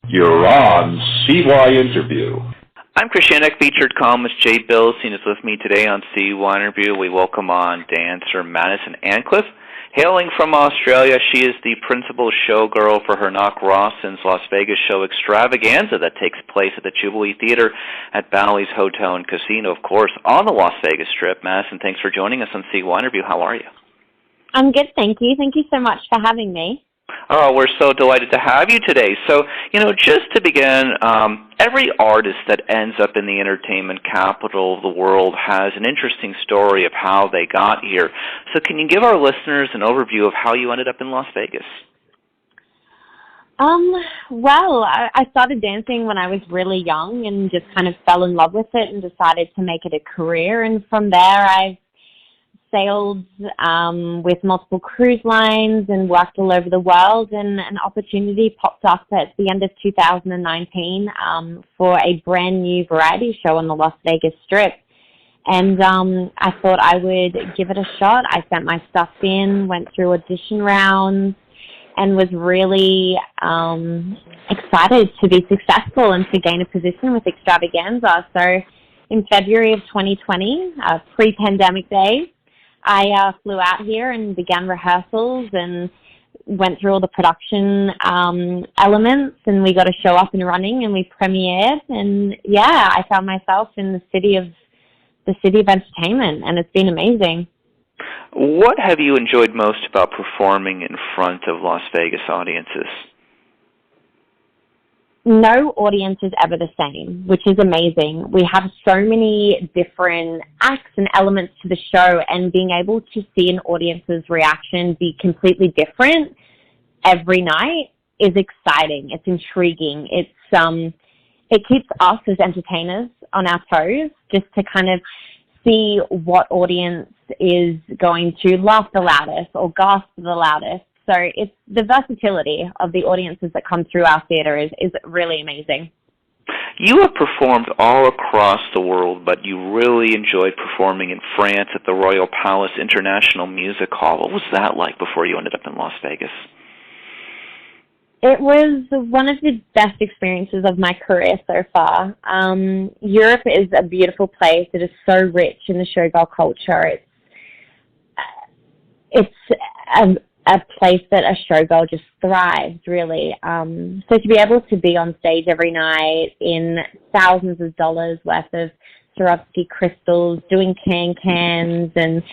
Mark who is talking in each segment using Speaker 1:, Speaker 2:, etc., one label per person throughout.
Speaker 1: You're on CYInterview.
Speaker 2: I'm Christianic, featured columnist Jay Billstein is with me today on CYInterview. We welcome on dancer Madison Antcliff. Hailing from Australia, she is the principal showgirl for her Knock Rawson's Las Vegas show Extravaganza that takes place at the Jubilee Theater at Bally's Hotel and Casino, of course, on the Las Vegas Strip. Madison, thanks for joining us on CYInterview. How are you?
Speaker 3: I'm good, thank you. Thank you so much for having me.
Speaker 2: Oh, we're so delighted to have you today. So, just to begin, every artist that ends up in the entertainment capital of the world has an interesting story of how they got here. So can you give our listeners an overview of how you ended up in Las Vegas?
Speaker 3: Well, I started dancing when I was really young and just kind of fell in love with it and decided to make it a career. And from there, I've sailed with multiple cruise lines and worked all over the world, and an opportunity popped up at the end of 2019 for a brand new variety show on the Las Vegas Strip. And I thought I would give it a shot. I sent my stuff in, went through audition rounds, and was really excited to be successful and to gain a position with Extravaganza. So in February of 2020, pre-pandemic days, I flew out here and began rehearsals and went through all the production elements, and we got a show up and running, and we premiered. And yeah, I found myself in the city of entertainment, and it's been amazing.
Speaker 2: What have you enjoyed most about performing in front of Las Vegas audiences?
Speaker 3: No audience is ever the same, which is amazing. We have so many different acts and elements to the show, and being able to see an audience's reaction be completely different every night is exciting. It's intriguing. It keeps us as entertainers on our toes, just to kind of see what audience is going to laugh the loudest or gasp the loudest. So it's the versatility of the audiences that come through our theater is really amazing.
Speaker 2: You have performed all across the world, but you really enjoyed performing in France at the Royal Palace International Music Hall. What was that like before you ended up in Las Vegas?
Speaker 3: It was one of the best experiences of my career so far. Europe is a beautiful place. It is so rich in the showgirl culture. It's a place that a showgirl just thrives, really. So to be able to be on stage every night in thousands of dollars worth of Swarovski crystals, doing can-cans and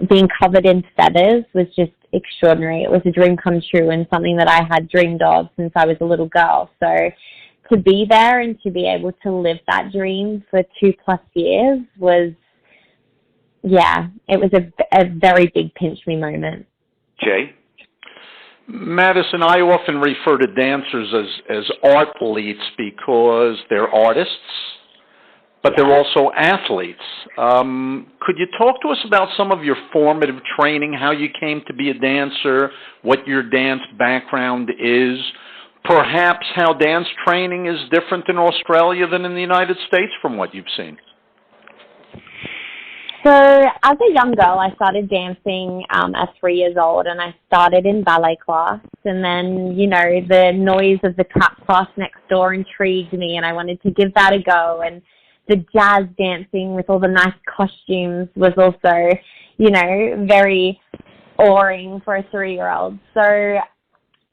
Speaker 3: being covered in feathers was just extraordinary. It was a dream come true and something that I had dreamed of since I was a little girl. So to be there and to be able to live that dream for 2+ years was, it was a very big pinch me moment.
Speaker 2: Jay?
Speaker 4: Madison, I often refer to dancers as athletes because they're artists, but they're also athletes. Could you talk to us about some of your formative training, how you came to be a dancer, what your dance background is, perhaps how dance training is different in Australia than in the United States from what you've seen?
Speaker 3: So as a young girl, I started dancing at 3 years old, and I started in ballet class. And then, the noise of the tap class next door intrigued me, and I wanted to give that a go. And the jazz dancing with all the nice costumes was also, very awing for a 3-year-old. So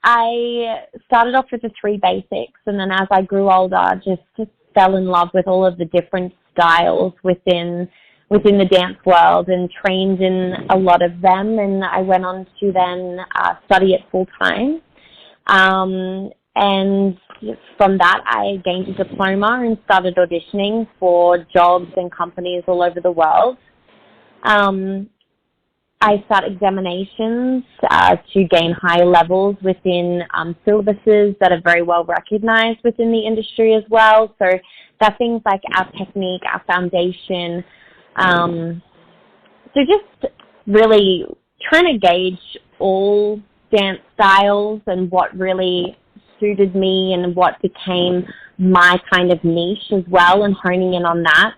Speaker 3: I started off with the 3 basics, and then as I grew older, just fell in love with all of the different styles within the dance world and trained in a lot of them. And I went on to then study it full-time. And from that, I gained a diploma and started auditioning for jobs and companies all over the world. I sat examinations to gain high levels within syllabuses that are very well recognized within the industry as well. So that things like our technique, our foundation. So just really trying to gauge all dance styles and what really suited me and what became my kind of niche as well, and honing in on that.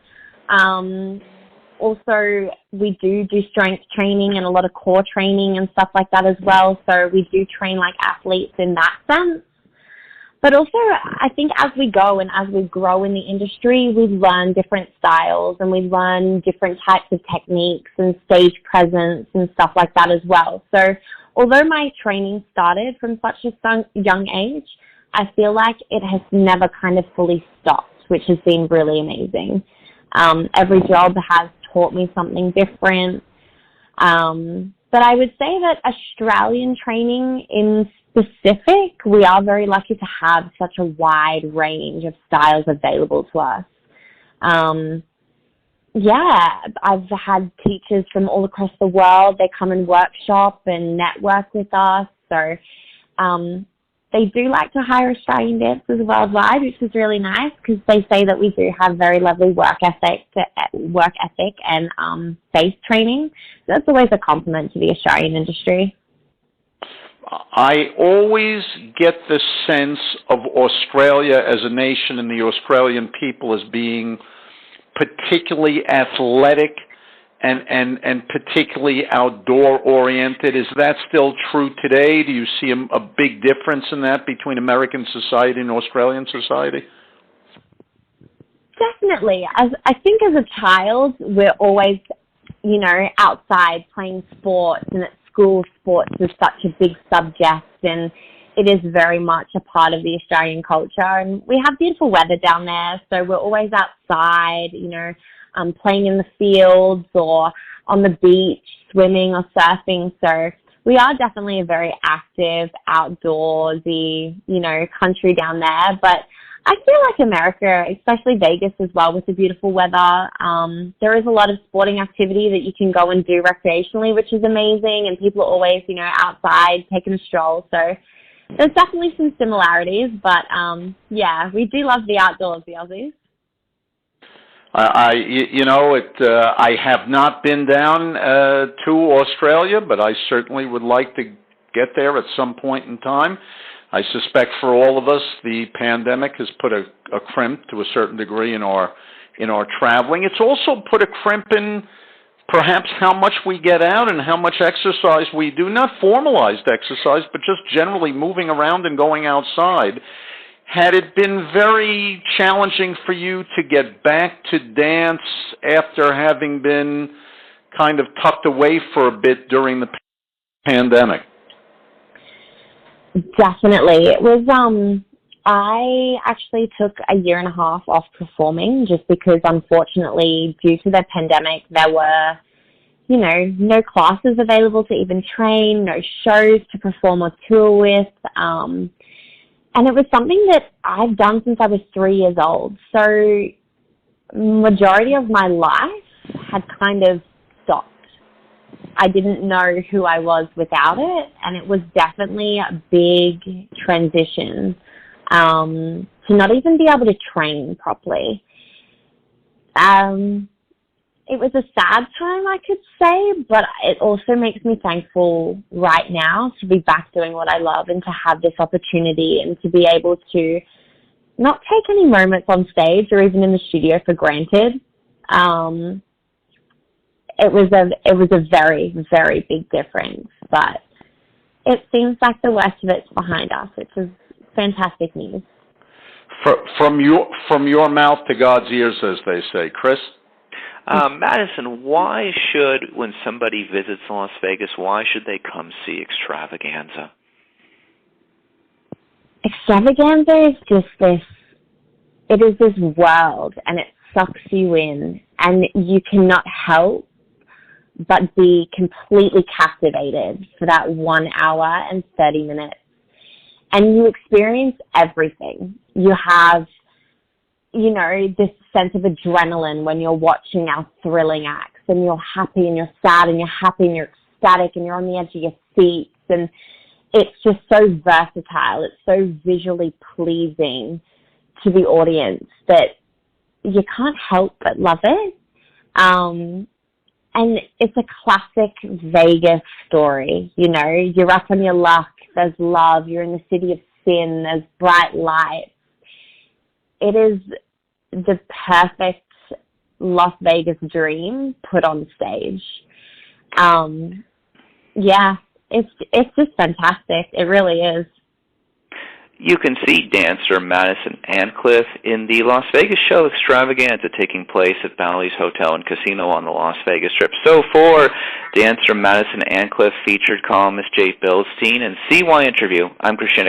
Speaker 3: Also, we do strength training and a lot of core training and stuff like that as well. So we do train like athletes in that sense. But also, I think as we go and as we grow in the industry, we learn different styles and we learn different types of techniques and stage presence and stuff like that as well. So although my training started from such a young age, I feel like it has never kind of fully stopped, which has been really amazing. Every job has taught me something different. But I would say that Australian training in specific, we are very lucky to have such a wide range of styles available to us. I've had teachers from all across the world. They come and workshop and network with us. So they do like to hire Australian dancers worldwide, which is really nice because they say that we do have very lovely work ethic and base training. So that's always a compliment to the Australian industry.
Speaker 4: I always get the sense of Australia as a nation and the Australian people as being particularly athletic and particularly outdoor-oriented. Is that still true today? Do you see a big difference in that between American society and Australian society?
Speaker 3: Definitely. I think as a child, we're always, outside playing sports, and at school sports is such a big subject, and it is very much a part of the Australian culture. And we have beautiful weather down there, so we're always outside, playing in the fields or on the beach, swimming or surfing. So we are definitely a very active, outdoorsy, country down there. But I feel like America, especially Vegas as well, with the beautiful weather, there is a lot of sporting activity that you can go and do recreationally, which is amazing. And people are always, outside taking a stroll. So there's definitely some similarities. But, we do love the outdoors, the Aussies.
Speaker 4: I have not been down to Australia, but I certainly would like to get there at some point in time. I suspect for all of us, the pandemic has put a crimp to a certain degree in our traveling. It's also put a crimp in perhaps how much we get out and how much exercise we do. Not formalized exercise, but just generally moving around and going outside. Had it been very challenging for you to get back to dance after having been kind of tucked away for a bit during the pandemic?
Speaker 3: Definitely. It was, I actually took a year and a half off performing just because, unfortunately, due to the pandemic, there were, no classes available to even train, no shows to perform or tour with. And it was something that I've done since I was 3 years old. So majority of my life had kind of stopped. I didn't know who I was without it, and it was definitely a big transition to not even be able to train properly. It was a sad time, I could say, but it also makes me thankful right now to be back doing what I love and to have this opportunity and to be able to not take any moments on stage or even in the studio for granted. It was a very, very big difference, but it seems like the worst of it's behind us, which is fantastic news.
Speaker 4: From your mouth to God's ears, as they say. Chris?
Speaker 2: Madison, why should, when somebody visits Las Vegas, why should they come see Extravaganza?
Speaker 3: Extravaganza is just it is this world, and it sucks you in, and you cannot help but be completely captivated for that 1 hour and 30 minutes. And you experience everything. You have, this sense of adrenaline when you're watching our thrilling acts, and you're happy and you're sad and you're happy and you're ecstatic and you're on the edge of your seats, and it's just so versatile. It's so visually pleasing to the audience that you can't help but love it. And it's a classic Vegas story. You're up on your luck, there's love, you're in the city of sin, there's bright lights. It is the perfect Las Vegas dream put on stage. It's just fantastic. It really is.
Speaker 2: You can see dancer Madison Antcliff in the Las Vegas show Extravaganza, taking place at Bally's Hotel and Casino on the Las Vegas Strip. So for dancer Madison Antcliff, featured columnist Jay Bilstein, and CYInterview, I'm Christian.